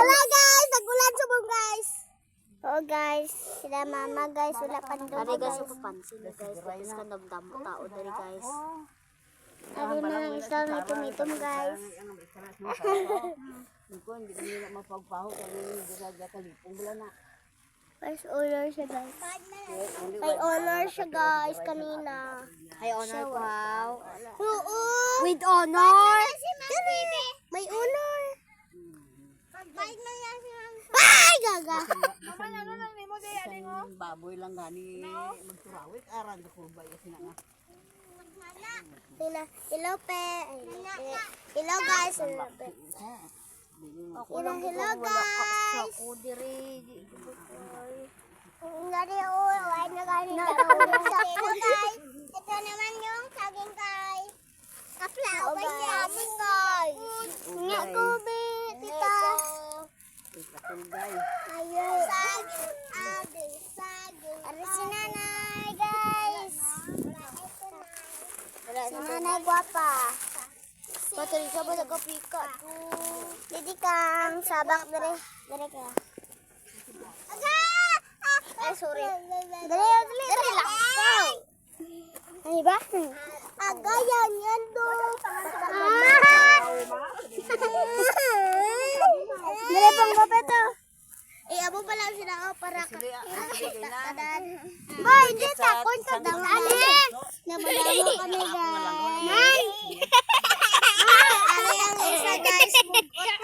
Wala guys, nagulan subong guys. Oh guys, sila mama guys, wala pandugo Dari guys, guys. papansin guys. Tapos ka nagdamo tao dari guys. Ari na lang isda na itum-itum guys. First honor siya guys. May honor siya guys kanina. Ay, honor ko how. Oo. With honor. May honor. Ay, gaga. Baboy lang gani magturawik aran ko ba yasin nga. Hello pe. Hello guys. Hello guys. Ako diri. Ngari wala na gani. Hello guys. Ito naman yung saging guys. Kapla o ba saging guys? Nga ko be tita. Ayo. Saging ade saging. Ari si nanay guys. Si nanay guwapa. Patay ka ba nagkapika to? Didi kang sabak dire ka. Ay sorry. Dire lang. Ay ba? Agayan yan do. Dire pang bapeto. Abo pa lang sila para kadan. Boy, hindi ta konta daw ani. Namadamo kami guys. Ano yung isa guys?